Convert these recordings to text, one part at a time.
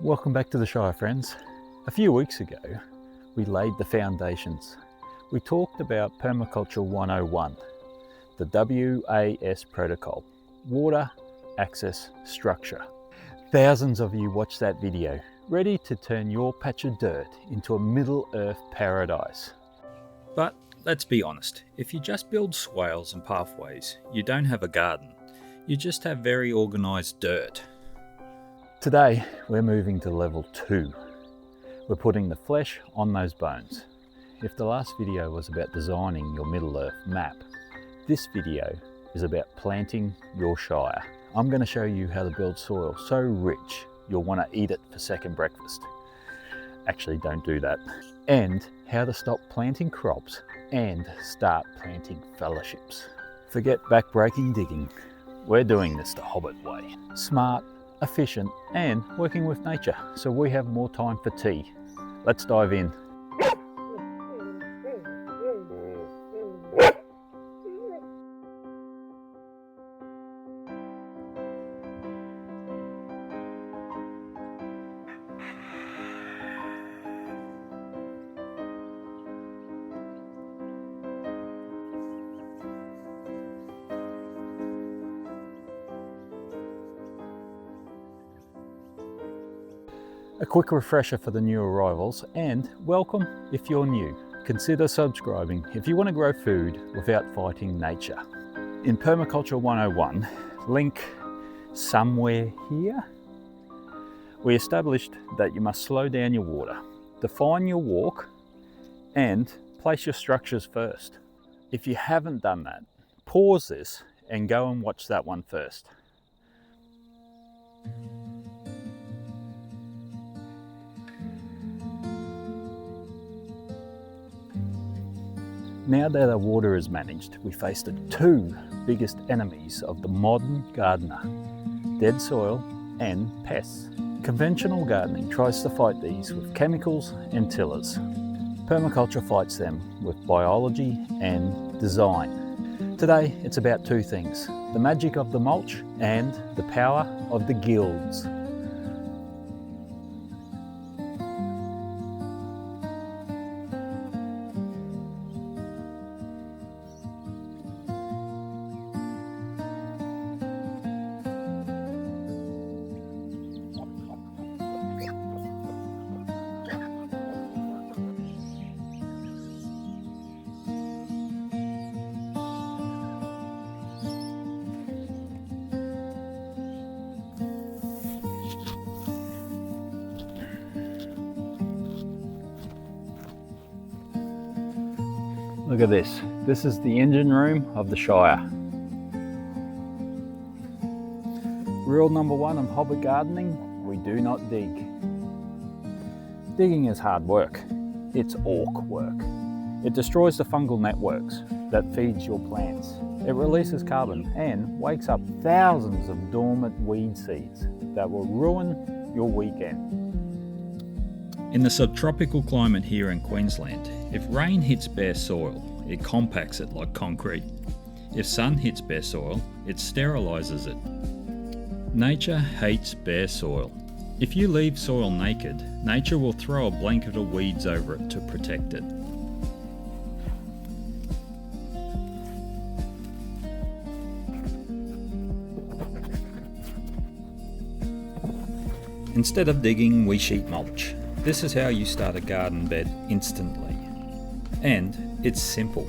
Welcome back to the Shire, friends. A few weeks ago, we laid the foundations. We talked about Permaculture 101, the W.A.S protocol, water, access, structure. Thousands of you watched that video, ready to turn your patch of dirt into a Middle Earth paradise. But let's be honest, if you just build swales and pathways, you don't have a garden. You just have very organised dirt. Today, we're moving to level 2. We're putting the flesh on those bones. If the last video was about designing your Middle Earth map, this video is about planting your Shire. I'm going to show you how to build soil so rich you'll want to eat it for second breakfast. Actually, don't do that. And how to stop planting crops and start planting fellowships. Forget backbreaking digging. We're doing this the Hobbit way. Smart, efficient, and working with nature, so we have more time for tea. Let's dive in. A quick refresher for the new arrivals, and welcome if you're new. Consider subscribing if you want to grow food without fighting nature. In Permaculture 101, link somewhere here, we established that you must slow down your water, define your walk, and place your structures first. If you haven't done that, pause this and go and watch that one first. Now that our water is managed, we face the two biggest enemies of the modern gardener: dead soil and pests. Conventional gardening tries to fight these with chemicals and tillers. Permaculture fights them with biology and design. Today, it's about two things: the magic of the mulch and the power of the guilds. Look at this. This is the engine room of the Shire. Rule number 1 of Hobbit gardening: we do not dig. Digging is hard work. It's orc work. It destroys the fungal networks that feeds your plants. It releases carbon and wakes up thousands of dormant weed seeds that will ruin your weekend. In the subtropical climate here in Queensland, if rain hits bare soil, it compacts it like concrete. If sun hits bare soil, it sterilises it. Nature hates bare soil. If you leave soil naked, nature will throw a blanket of weeds over it to protect it. Instead of digging, we sheet mulch. This is how you start a garden bed instantly. And it's simple.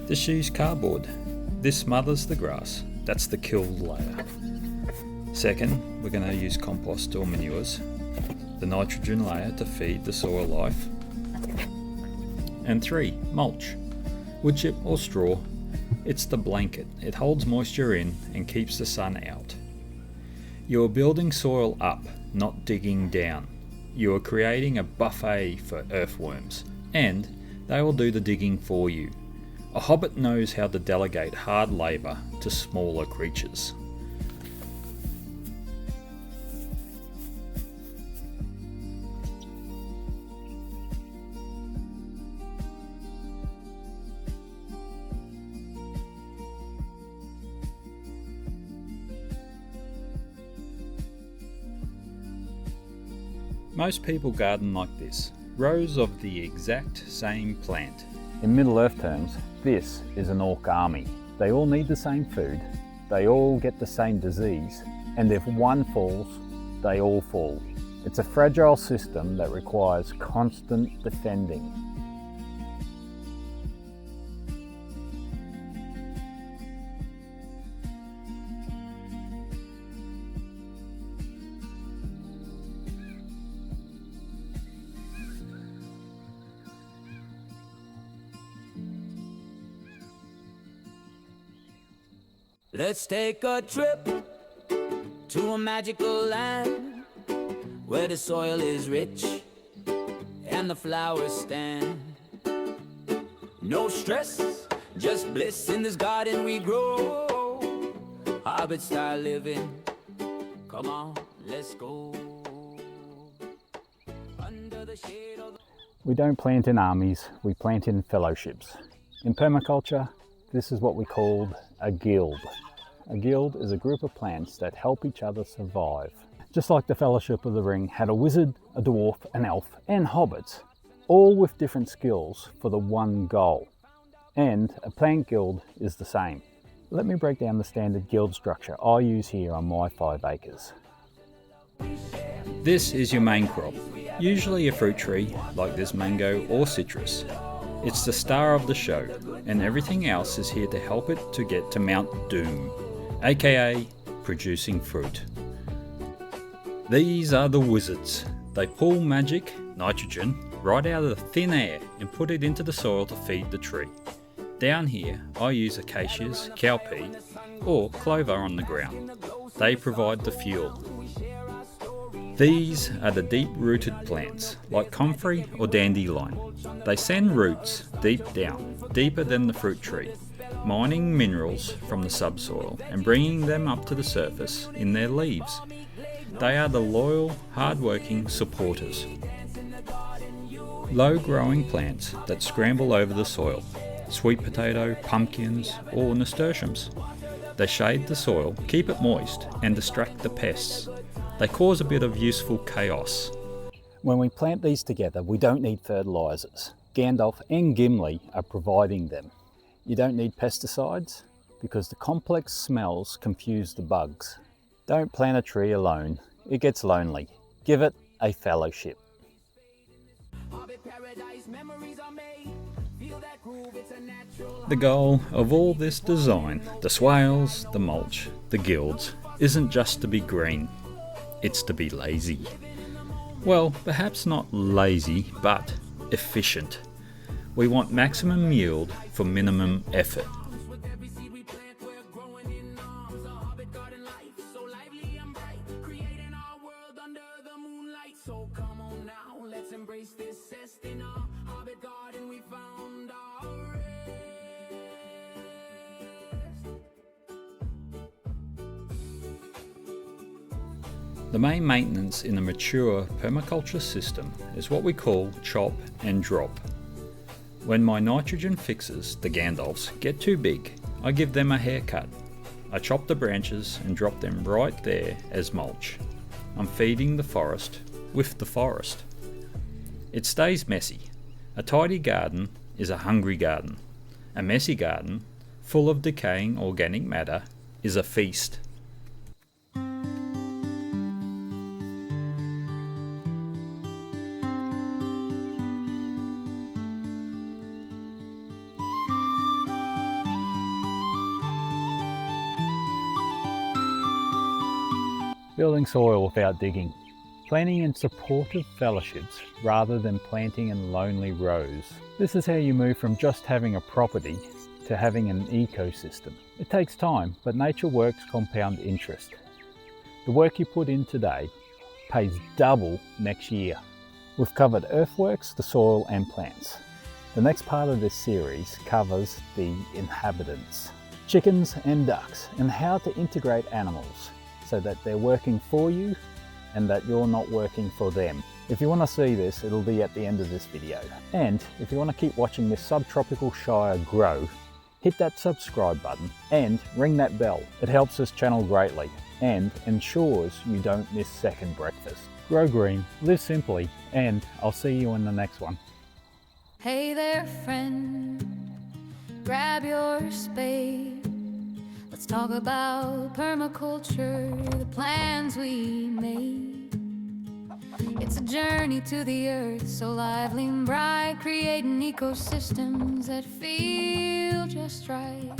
Just use cardboard. This smothers the grass. That's the killed layer. Second, we're going to use compost or manures, the nitrogen layer to feed the soil life. And 3, mulch. Wood chip or straw. It's the blanket. It holds moisture in and keeps the sun out. You are building soil up, not digging down. You are creating a buffet for earthworms, and they will do the digging for you. A hobbit knows how to delegate hard labour to smaller creatures. Most people garden like this, rows of the exact same plant. In Middle Earth terms, this is an orc army. They all need the same food, they all get the same disease, and if one falls, they all fall. It's a fragile system that requires constant defending. Let's take a trip to a magical land where the soil is rich and the flowers stand. No stress, just bliss in this garden we grow. Hobbit style living, come on, let's go. Under the shade of the... We don't plant in armies, we plant in fellowships. In permaculture, this is what we called a guild. A guild is a group of plants that help each other survive. Just like the Fellowship of the Ring had a wizard, a dwarf, an elf, and hobbits, all with different skills for the one goal. And a plant guild is the same. Let me break down the standard guild structure I use here on my 5 acres. This is your main crop, usually a fruit tree like this mango or citrus. It's the star of the show, and everything else is here to help it to get to Mount Doom, aka producing fruit. These are the wizards. They pull magic, nitrogen, right out of the thin air and put it into the soil to feed the tree. Down here, I use acacias, cowpea, or clover on the ground. They provide the fuel. These are the deep-rooted plants, like comfrey or dandelion. They send roots deep down, deeper than the fruit tree, mining minerals from the subsoil and bringing them up to the surface in their leaves. They are the loyal, hard-working supporters. Low-growing plants that scramble over the soil, sweet potato, pumpkins, or nasturtiums. They shade the soil, keep it moist, and distract the pests. They cause a bit of useful chaos. When we plant these together, we don't need fertilisers. Gandalf and Gimli are providing them. You don't need pesticides because the complex smells confuse the bugs. Don't plant a tree alone, it gets lonely. Give it a fellowship. The goal of all this design, the swales, the mulch, the guilds, isn't just to be green. It's to be lazy. Well, perhaps not lazy, but efficient. We want maximum yield for minimum effort. The main maintenance in a mature permaculture system is what we call chop and drop. When my nitrogen fixes, the Gandalfs, get too big, I give them a haircut. I chop the branches and drop them right there as mulch. I'm feeding the forest with the forest. It stays messy. A tidy garden is a hungry garden. A messy garden, full of decaying organic matter, is a feast. Building soil without digging. Planting in supportive fellowships rather than planting in lonely rows. This is how you move from just having a property to having an ecosystem. It takes time, but nature works compound interest. The work you put in today pays double next year. We've covered earthworks, the soil and plants. The next part of this series covers the inhabitants, chickens and ducks, and how to integrate animals so that they're working for you and that you're not working for them. If you want to see this, it'll be at the end of this video. And if you want to keep watching this subtropical shire grow, hit that subscribe button and ring that bell. It helps this channel greatly. and ensures you don't miss second breakfast. Grow green, live simply, and I'll see you in the next one. Hey there, friend, grab your spade. Let's talk about permaculture, the plans we made. It's a journey to the earth, so lively and bright, creating ecosystems that feel just right.